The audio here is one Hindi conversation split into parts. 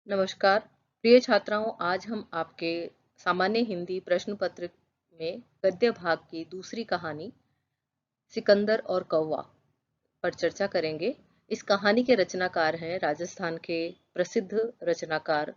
नमस्कार प्रिय छात्राओं, आज हम आपके सामान्य हिंदी प्रश्न पत्र में गद्य भाग की दूसरी कहानी सिकंदर और कौवा पर चर्चा करेंगे। इस कहानी के रचनाकार हैं राजस्थान के प्रसिद्ध रचनाकार,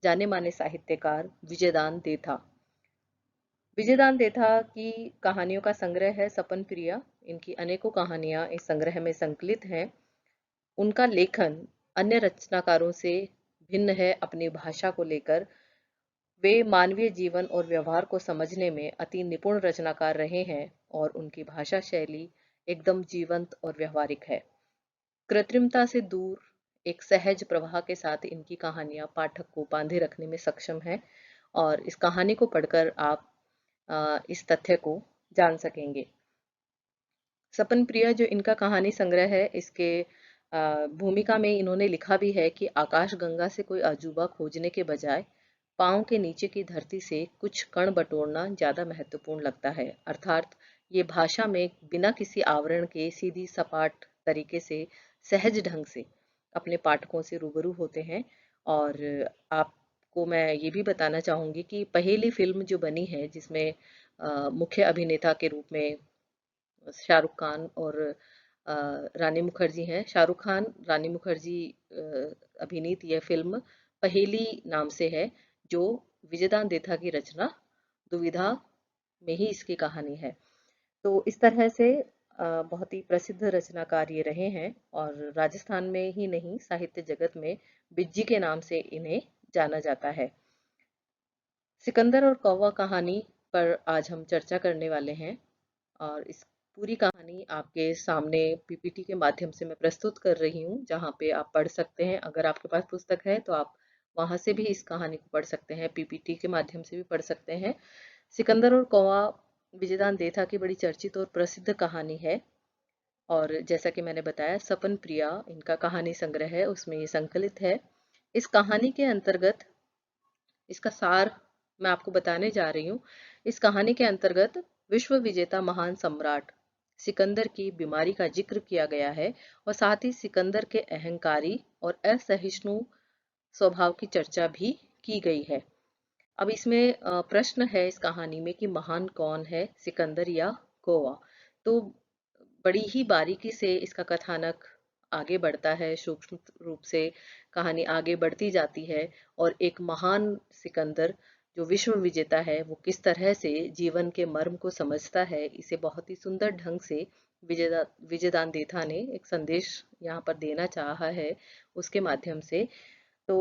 जाने माने साहित्यकार विजयदान देथा। विजयदान देथा की कहानियों का संग्रह है सपन प्रिया। इनकी अनेकों कहानियां इस संग्रह में संकलित हैं। उनका लेखन अन्य रचनाकारों से भिन्न है अपनी भाषा को लेकर। वे मानवीय जीवन और व्यवहार को समझने में अति निपुण रचनाकार रहे हैं और उनकी भाषा शैली एकदम जीवंत और व्यवहारिक है। कृत्रिमता से दूर एक सहज प्रवाह के साथ इनकी कहानियां पाठक को बांधे रखने में सक्षम हैं और इस कहानी को पढ़कर आप इस तथ्य को जान सकेंगे। सपन प्रिया जो इनका कहानी संग्रह है, इसके भूमिका में इन्होंने लिखा भी है कि आकाश गंगा से कोई अजूबा खोजने के बजाय पाँव के नीचे की धरती से कुछ कण बटोरना ज्यादा महत्वपूर्ण लगता है। अर्थात ये भाषा में बिना किसी आवरण के सीधी सपाट तरीके से सहज ढंग से अपने पाठकों से रूबरू होते हैं। और आपको मैं ये भी बताना चाहूंगी कि पहली फिल्म जो बनी है जिसमें मुख्य अभिनेता के रूप में शाहरुख खान और रानी मुखर्जी हैं। शाहरुख खान, रानी मुखर्जी अभिनीत यह फिल्म पहेली नाम से है, जो विजयदान देथा की रचना दुविधा में ही इसकी कहानी है। तो इस तरह से बहुत ही प्रसिद्ध रचनाकार ये रहे हैं और राजस्थान में ही नहीं, साहित्य जगत में बिज्जी के नाम से इन्हें जाना जाता है। सिकंदर और कौवा कहानी पर आज हम चर्चा करने वाले हैं और इस पूरी कहानी आपके सामने पीपीटी के माध्यम से मैं प्रस्तुत कर रही हूँ, जहाँ पे आप पढ़ सकते हैं। अगर आपके पास पुस्तक है तो आप वहां से भी इस कहानी को पढ़ सकते हैं, पीपीटी के माध्यम से भी पढ़ सकते हैं। सिकंदर और कौवा विजयदान देथा की बड़ी चर्चित और प्रसिद्ध कहानी है और जैसा कि मैंने बताया, सपन प्रिया इनका कहानी संग्रह है, उसमें ये संकलित है। इस कहानी के अंतर्गत इसका सार मैं आपको बताने जा रही हूँ। इस कहानी के अंतर्गत विश्व विजेता महान सम्राट सिकंदर की बीमारी का जिक्र किया गया है और साथ ही सिकंदर के अहंकारी और असहिष्णु स्वभाव की चर्चा भी की गई है। अब इसमें प्रश्न है इस कहानी में कि महान कौन है, सिकंदर या कौवा। तो बड़ी ही बारीकी से इसका कथानक आगे बढ़ता है, सूक्ष्म रूप से कहानी आगे बढ़ती जाती है और एक महान सिकंदर जो विश्व विजेता है वो किस तरह से जीवन के मर्म को समझता है, इसे बहुत ही सुंदर ढंग से विजयदान देथा ने एक संदेश यहाँ पर देना चाहा है उसके माध्यम से। तो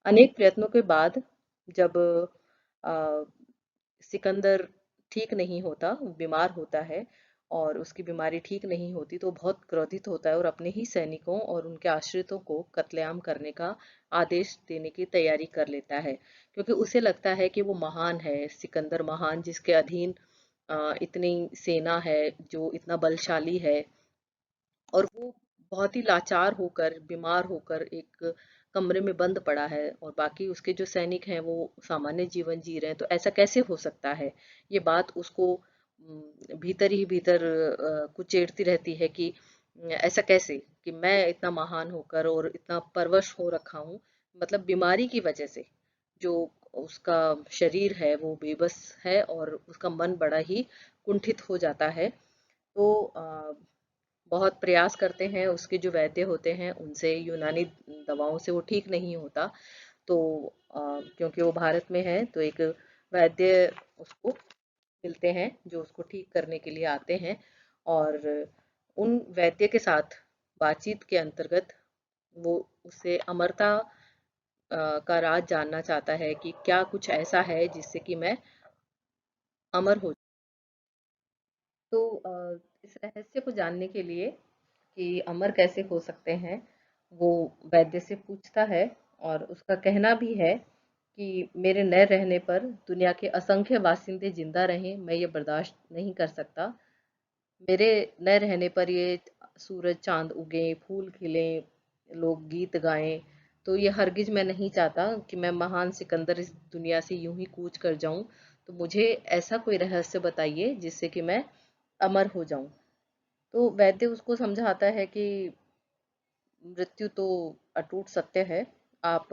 अनेक प्रयत्नों के बाद जब सिकंदर ठीक नहीं होता, बीमार होता है और उसकी बीमारी ठीक नहीं होती, तो बहुत क्रोधित होता है और अपने ही सैनिकों और उनके आश्रितों को कत्लेआम करने का आदेश देने की तैयारी कर लेता है, क्योंकि उसे लगता है कि वो महान है, सिकंदर महान, जिसके अधीन इतनी सेना है, जो इतना बलशाली है और वो बहुत ही लाचार होकर, बीमार होकर एक कमरे में बंद पड़ा है और बाकी उसके जो सैनिक हैं वो सामान्य जीवन जी रहे हैं। तो ऐसा कैसे हो सकता है? ये बात उसको भीतर ही भीतर कुचेड़ती रहती है कि ऐसा कैसे कि मैं इतना महान होकर और इतना परवश हो रखा हूँ, मतलब बीमारी की वजह से जो उसका शरीर है वो बेबस है और उसका मन बड़ा ही कुंठित हो जाता है। तो बहुत प्रयास करते हैं, उसके जो वैद्य होते हैं उनसे, यूनानी दवाओं से वो ठीक नहीं होता। तो क्योंकि वो भारत में है तो एक वैद्य उसको मिलते हैं जो उसको ठीक करने के लिए आते हैं और उन वैद्य के साथ बातचीत के अंतर्गत वो उससे अमरता का राज जानना चाहता है कि क्या कुछ ऐसा है जिससे कि मैं अमर हो। तो इस रहस्य को जानने के लिए कि अमर कैसे हो सकते हैं, वो वैद्य से पूछता है और उसका कहना भी है कि मेरे न रहने पर दुनिया के असंख्य बासिंदे जिंदा रहें, मैं ये बर्दाश्त नहीं कर सकता। मेरे न रहने पर ये सूरज चांद उगे, फूल खिले, लोग गीत गाएं, तो ये हरगिज मैं नहीं चाहता कि मैं महान सिकंदर इस दुनिया से यूं ही कूच कर जाऊं। तो मुझे ऐसा कोई रहस्य बताइए जिससे कि मैं अमर हो जाऊं। तो वैद्य उसको समझाता है कि मृत्यु तो अटूट सत्य है। आप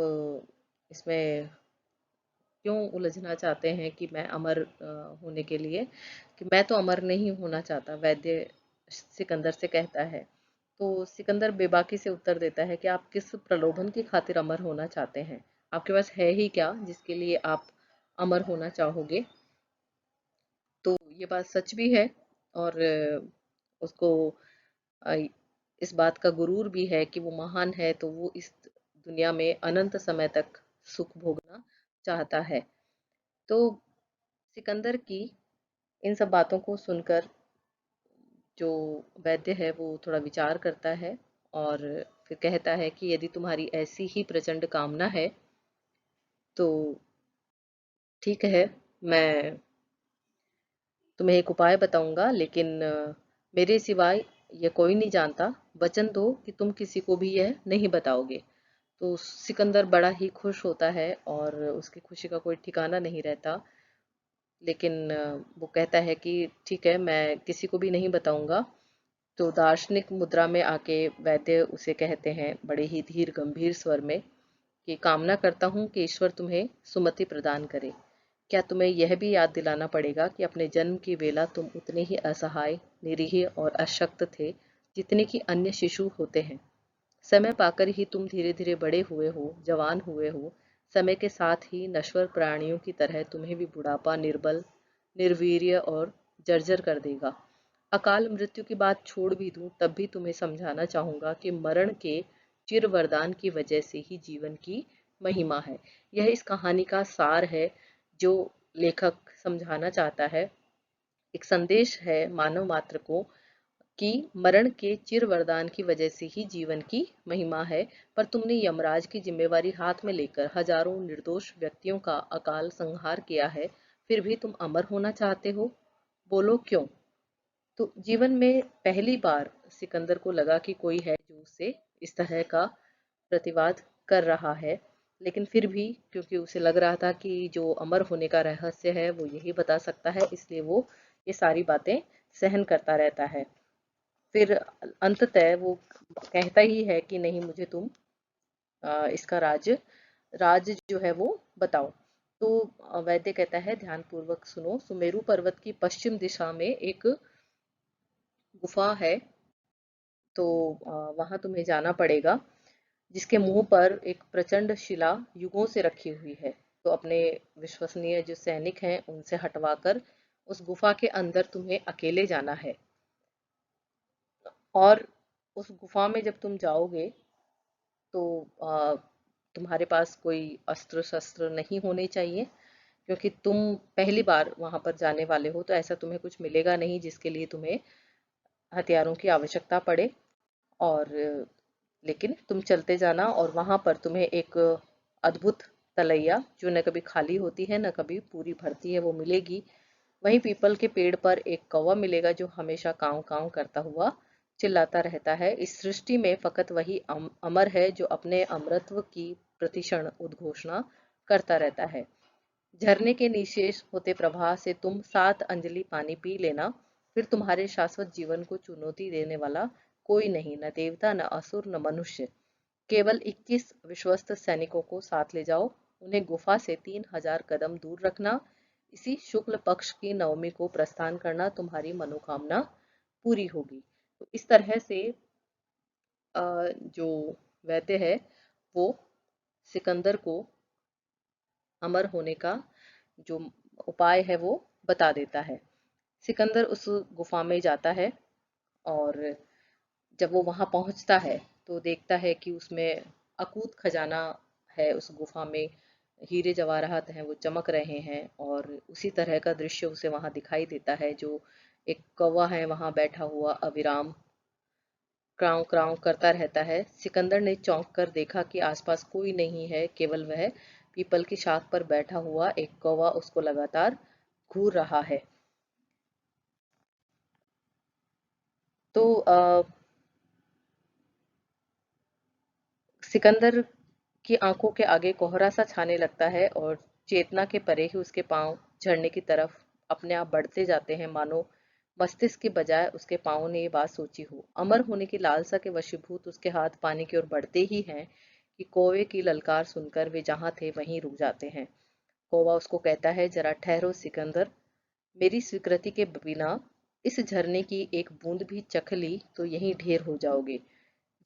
इसमें क्यों उलझना चाहते हैं कि मैं अमर होने के लिए, कि मैं तो अमर नहीं होना चाहता, वैद्य सिकंदर से कहता है। तो सिकंदर बेबाकी से उत्तर देता है कि आप किस प्रलोभन की खातिर अमर होना चाहते हैं? आपके पास है ही क्या जिसके लिए आप अमर होना चाहोगे? तो ये बात सच भी है, और उसको अ, इस बात का गुरूर भी है कि वो महान है, तो वो इस दुनिया में अनंत समय तक सुख भोगना चाहता है। तो सिकंदर की इन सब बातों को सुनकर जो वैद्य है वो थोड़ा विचार करता है, और फिर कहता है कि यदि तुम्हारी ऐसी ही प्रचंड कामना है तो ठीक है, मैं तुम्हें एक उपाय बताऊंगा, लेकिन मेरे सिवाय ये कोई नहीं जानता। वचन दो कि तुम किसी को भी यह नहीं बताओगे। तो सिकंदर बड़ा ही खुश होता है, और उसकी खुशी का कोई ठिकाना नहीं रहता। लेकिन वो कहता है कि ठीक है, मैं किसी को भी नहीं बताऊंगा। तो दार्शनिक मुद्रा में आके वैद्य उसे कहते हैं बड़े ही धीर गंभीर स्वर में कि कामना करता हूँ कि ईश्वर तुम्हें सुमति प्रदान करे। क्या तुम्हें यह भी याद दिलाना पड़ेगा कि अपने जन्म की वेला तुम उतने ही असहाय, निरीह और अशक्त थे जितने कि अन्य शिशु होते हैं। समय पाकर ही तुम धीरे धीरे बड़े हुए हो, जवान हुए हो। समय के साथ ही नश्वर प्राणियों की तरह तुम्हें भी बुढ़ापा निर्बल, निर्वीर्य और जर्जर कर देगा। अकाल मृत्यु की बात छोड़ भी दूं तब भी तुम्हें समझाना चाहूंगा कि मरण के चिर वरदान की वजह से ही जीवन की महिमा है। यह इस कहानी का सार है जो लेखक समझाना चाहता है। एक संदेश है मानव मात्र को कि मरण के चिर वरदान की वजह से ही जीवन की महिमा है। पर तुमने यमराज की जिम्मेवारी हाथ में लेकर हजारों निर्दोष व्यक्तियों का अकाल संहार किया है, फिर भी तुम अमर होना चाहते हो? बोलो क्यों? तो जीवन में पहली बार सिकंदर को लगा कि कोई है जो उससे इस तरह का प्रतिवाद कर रहा है। लेकिन फिर भी क्योंकि उसे लग रहा था कि जो अमर होने का रहस्य है वो यही बता सकता है, इसलिए वो ये सारी बातें सहन करता रहता है। फिर अंततः वो कहता ही है कि नहीं, मुझे तुम इसका राज जो है वो बताओ। तो वैद्य कहता है ध्यान पूर्वक सुनो। सुमेरु पर्वत की पश्चिम दिशा में एक गुफा है, तो वहां तुम्हें जाना पड़ेगा, जिसके मुंह पर एक प्रचंड शिला युगों से रखी हुई है। तो अपने विश्वसनीय जो सैनिक हैं उनसे हटवाकर उस गुफा के अंदर तुम्हें अकेले जाना है। और उस गुफा में जब तुम जाओगे तो तुम्हारे पास कोई अस्त्र शस्त्र नहीं होने चाहिए, क्योंकि तुम पहली बार वहां पर जाने वाले हो, तो ऐसा तुम्हें कुछ मिलेगा नहीं जिसके लिए तुम्हें हथियारों की आवश्यकता पड़े। और लेकिन तुम चलते जाना, और वहां पर तुम्हें एक अद्भुत तलैया जो न कभी खाली होती है न कभी पूरी भरती है वो मिलेगी। वहीं पीपल के पेड़ पर एक कौवा मिलेगा जो हमेशा काव काव करता हुआ चिल्लाता रहता है। इस सृष्टि में फकत वही अमर है जो अपने अमरत्व की प्रतिक्षण उद्घोषणा करता रहता है। झरने के निशेष होते प्रवाह से तुम 7 अंजलि पानी पी लेना, फिर तुम्हारे शाश्वत जीवन को चुनौती देने वाला कोई नहीं, न देवता, न असुर, न मनुष्य। केवल 21 विश्वस्त सैनिकों को साथ ले जाओ। उन्हें गुफा से 3000 कदम दूर रखना। इसी शुक्ल पक्ष की नवमी को प्रस्थान करना, तुम्हारी मनोकामना पूरी होगी। तो इस तरह से जो वैद्य है वो सिकंदर को अमर होने का जो उपाय है वो बता देता है। सिकंदर उस गुफा में जाता है, और जब वो वहां पहुंचता है तो देखता है कि उसमें अकूत खजाना है। उस गुफा में हीरे जवाहरात हैं, वो चमक रहे हैं, और उसी तरह का दृश्य उसे वहां दिखाई देता है। जो एक कौवा है वहां बैठा हुआ अविराम क्राऊं क्राऊं करता रहता है। सिकंदर ने चौंक कर देखा कि आसपास कोई नहीं है, केवल वह पीपल की शाख पर बैठा हुआ एक कौवा उसको लगातार घूर रहा है। तो सिकंदर की आंखों के आगे कोहरा सा छाने लगता है, और चेतना के परे ही उसके पांव झरने की तरफ अपने आप बढ़ते जाते हैं, मानो मस्तिष्क के बजाय उसके पांवों ने ये बात सोची हो। अमर होने की लालसा के वशीभूत उसके हाथ पानी की ओर बढ़ते ही हैं कि कौवे की ललकार सुनकर वे जहां थे वहीं रुक जाते हैं। कौवा उसको कहता है, जरा ठहरो सिकंदर, मेरी स्वीकृति के बिना इस झरने की एक बूंद भी चख ली तो यहीं ढेर हो जाओगे।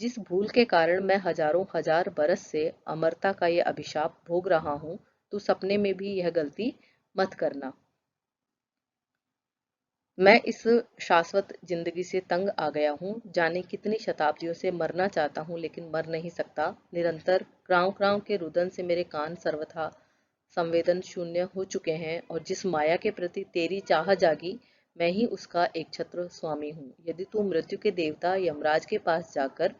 जिस भूल के कारण मैं हजारों हजार बरस से अमरता का ये अभिशाप भोग रहा हूं, तू सपने में भी यह गलती मत करना। मैं इस शाश्वत जिंदगी से तंग आ गया हूँ। जाने कितनी शताब्दियों से मरना चाहता हूँ लेकिन मर नहीं सकता। निरंतर क्रांव क्रांव के रुदन से मेरे कान सर्वथा संवेदन शून्य हो चुके हैं और जिस माया के प्रति तेरी चाह जागी, मैं ही उसका एक छत्र स्वामी हूँ। यदि तू मृत्यु के देवता यमराज के पास जाकर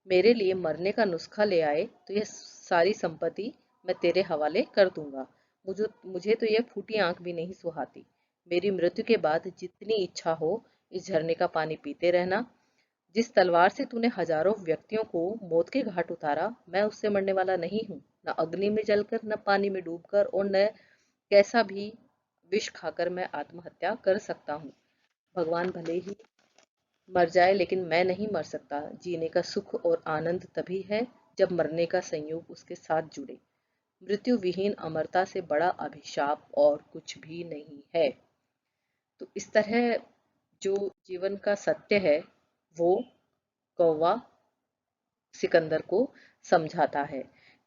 मेरे लिए मरने का नुस्खा ले आए तो यह सारी संपत्ति मैं तेरे हवाले कर दूंगा। मुझे मुझे तो यह फूटी आंख भी नहीं सुहाती। मेरी मृत्यु के बाद जितनी इच्छा हो इस झरने का पानी पीते रहना। जिस तलवार से तूने हजारों व्यक्तियों को मौत के घाट उतारा, मैं उससे मरने वाला नहीं हूँ। न अग्नि में जलकर, न पानी में डूबकर और न कैसा भी विष खाकर मैं आत्महत्या कर सकता हूँ। भगवान भले ही मर जाए लेकिन मैं नहीं मर सकता। जीने का सुख और आनंद तभी है जब मरने का संयोग उसके साथ जुड़े। मृत्यु विहीन अमरता से बड़ा अभिशाप और कुछ भी नहीं है। तो इस तरह जो जीवन का सत्य है वो कौवा सिकंदर को समझाता है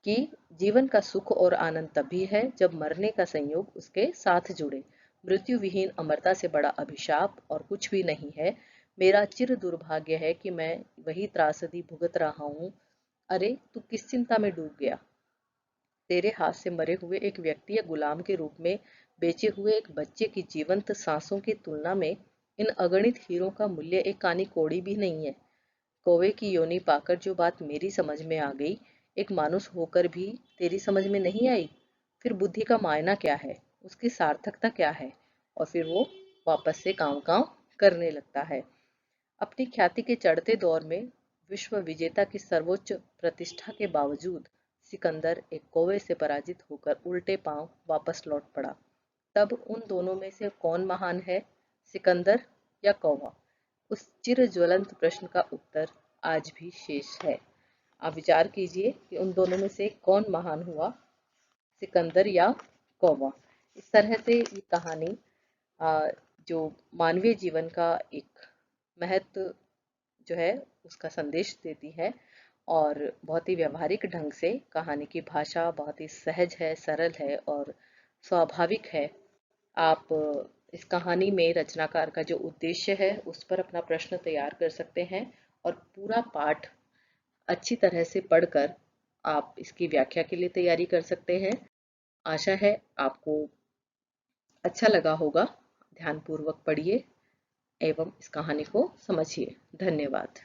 कि जीवन का सुख और आनंद तभी है जब मरने का संयोग उसके साथ जुड़े। मृत्यु विहीन अमरता से बड़ा अभिशाप और कुछ भी नहीं है। मेरा चिर दुर्भाग्य है कि मैं वही त्रासदी भुगत रहा हूँ। अरे तू किस चिंता में डूब गया। तेरे हाथ से मरे हुए एक व्यक्ति या गुलाम के रूप में बेचे हुए एक बच्चे की जीवंत सांसों की तुलना में इन अगणित हीरों का मूल्य एक कानी कौड़ी भी नहीं है। कौवे की योनि पाकर जो बात मेरी समझ में आ गई, एक मानुष होकर भी तेरी समझ में नहीं आई। फिर बुद्धि का मायना क्या है, उसकी सार्थकता क्या है? और फिर वो वापस से कांव कांव करने लगता है। अपनी ख्याति के चढ़ते दौर में विश्व विजेता की सर्वोच्च प्रतिष्ठा के बावजूद सिकंदर एक कौवे से पराजित होकर उल्टे पांव वापस लौट पड़ा। तब उन दोनों में से कौन महान है, सिकंदर या कौवा? उस चिर ज्वलंत प्रश्न का उत्तर आज भी शेष है। आप विचार कीजिए कि उन दोनों में से कौन महान हुआ, सिकंदर या कौवा। इस तरह से ये कहानी जो मानवीय जीवन का एक महत्व जो है उसका संदेश देती है और बहुत ही व्यवहारिक ढंग से कहानी की भाषा बहुत ही सहज है, सरल है और स्वाभाविक है। आप इस कहानी में रचनाकार का जो उद्देश्य है उस पर अपना प्रश्न तैयार कर सकते हैं और पूरा पाठ अच्छी तरह से पढ़कर आप इसकी व्याख्या के लिए तैयारी कर सकते हैं। आशा है आपको अच्छा लगा होगा। ध्यानपूर्वक पढ़िए एवं इस कहानी को समझिए। धन्यवाद।